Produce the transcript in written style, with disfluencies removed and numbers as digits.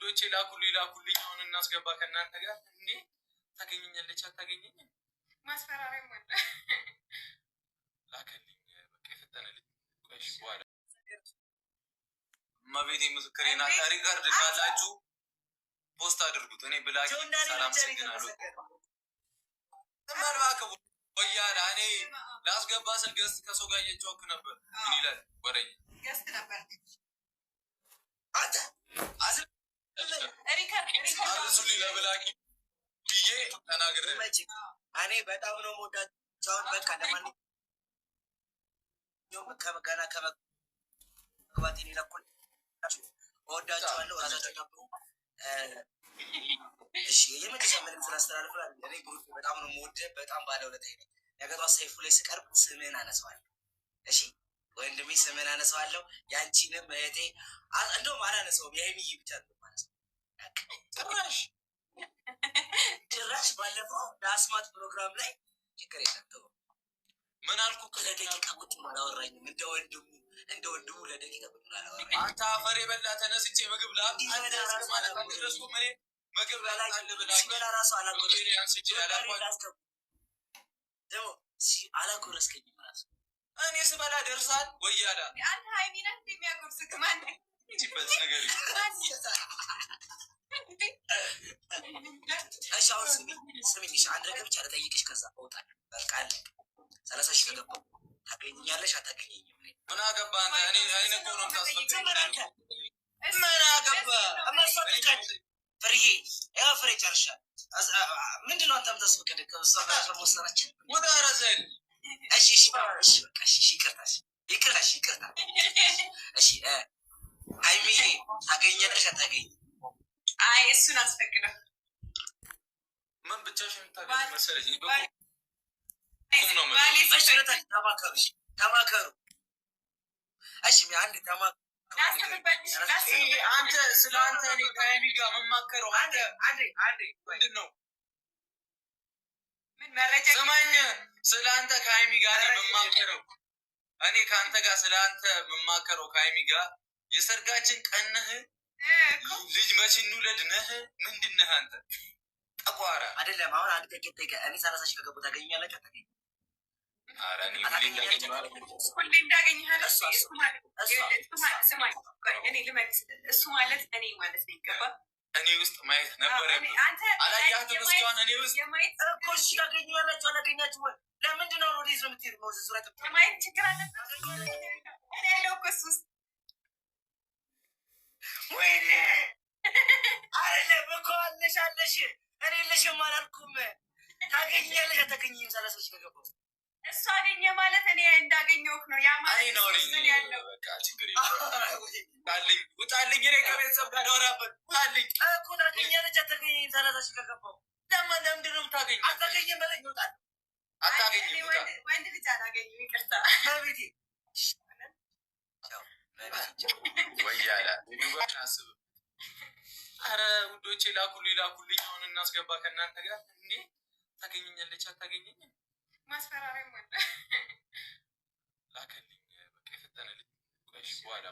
ውዶቼ ላኩልኝ አሁን እናስገባ ከእናንተ ጋር እንዴ ታገኘኛለች አታገኘኝም ማስፈራሪያ ሞላ ላከልኝ በቃ የፈጠነልኝ ቆይሽ በኋላ ማቤቴ ምስክሬና ሪካርድ ካላችሁ ፖስት አድርጉት እኔ ብላኪ ሰላም ሰግናለሁ ተመርባከው ወያላ እኔ ላስገባ ስል ገስት ከሰው ጋር እየጮክ ነበር ምን ይላል ወረኝ ገስት ነበር አታ አዝል ሪካርድ ሱሊ ለብላኪ ይዬ ተናግሬ እኔ በጣም ነው ሞዳቸው በቃ ለማን ነው ከመጋና ከመግባት ይላልኩ ወዳቸዋለሁ ራሳቸው ተቀበሉ እሺ የመጨረሻ መልእክት ስላስተላልፋለሁ እኔ ግሩፕ በጣም ነው ሞደ በጣም ባለውለታዬ ነኝ ነገቷ ሰይፉ ላይ ስቀርብ ስሜን አነሳዋለሁ እሺ ወንድሜ ስሜን አነሳዋለሁ ያንቺንም እህቴ እንደውም አላነሳውም የሀይሚዬ ብቻ ነው ማለት ጭራሽ ባለፈው ለአስማት ፕሮግራም ላይ ችግር የለም ምን አልኩ ለደቂቃ ቁጭ አላወራኝም እንደ ወንድሙ ለደቂቃ ቁጭ አላወራኝም አንተ አፈር የበላ ተነስቼ ምግብ ላአንተ ማለት እንደረሱ ምን ምግብ ላአንተ ብላ ራሱ አላቆረስከኝም ደሞ አላቆረስከኝም ራሱ እኔ ስበላ ደርሳል ወያላ አንተ ሃይሚና እንደሚያቆርስክ ማን ይችበስ ነገር እሺ አሁን ስሚኝ አንድ ነገር ብቻ ልጠይቅሽ ከዛ እወጣለሁ በቃ አለቀ 30 ሺህ ከገባሁ ታገኘኛለሽ አታገኘኝም ምን አገባ አንተ እኔ አይነኮ ነው ታስፈቅድ ምን አገባ አማሰጥከኝ ፍርዬ ያ ፍሬ ጨርሻ ምንድነው አንተም ታስፈቅድ ከሷ ጋር ወሰናችን ወደ አረዘን እሺ በቃ እሺ ይቅርታ እሺ ሃይሚዬ ታገኘኛለሽ አታገኘኝም አይ እሱን አስፈቅደ ምን ብቻሽን ታገኝ መሰለኝ ተማከሩ እሺ አንድ ተማከሩ አንተ ስለ አንተ እኔ ከሀይሚ ጋር መማከረው አንዴ ምንድነው ምን መረጃ ሰማኝ ስለ አንተ ከሀይሚ ጋር መማከረው እኔ ከአንተ ጋር ስለ አንተ መማከረው ከሀይሚ ጋር የሰርጋችን ቀን ነህ ልጅ መቼ እንውለድ ነህ ምንድን ነህ አንተ ጠቋራ አይደለም አሁን አንድ ተከተከ እኔ 30 ሺህ ከገቡ ታገኛለህ አታገኝ አራኒ ሁሌ እንዳገኝሃል እሱ ማለት እኔ ማለት ነው ይገባ እኔ ውስጥ ማየት ነበር አላያችሁም እስካሁን እኔ ውስጥ ኮሽ ታገኛላችሁ አላገኛችሁ ለምንድን ነው ወዲህ የምትሄድ ነው ዙራት ማየት ችግር አለበት እኔ ያለው ኮስ ውስጥ ወይኔ አይደለም እኮ አለሽ እኔ ለሽም አላልኩም ታገኛለሽ አታገኝም 30 ሺህ ከገባሁ እሱ አገኘ ማለት እኔ እንዳገኘሁህ ነው ያ ማለት ነው ያለው በቃ ችግር የለም ውጣልኝ እኔ ከቤተሰብ ጋር አወራበት ውጣልኝ እኮ ታገኛለሽ አታገኝም 30 ሺህ ከገባሁ ለምንድን ነው የምታገኘው አታገኝም በለኝ እወጣለሁ አታገኝም ወንድ ልጅ አላገኝም ይቅርታ በቤቴ ወያላ ይጓን አስብ አረ ውዶቼ ላኩልኝ አሁን እናስገባ ከእናንተ ጋር እንዴ ታገኘኛለች አታገኘኝም ማስፈራሪያ ሞላ ላከልኝ በቃ የፈጠነልኝ ቆይሽ በኋላ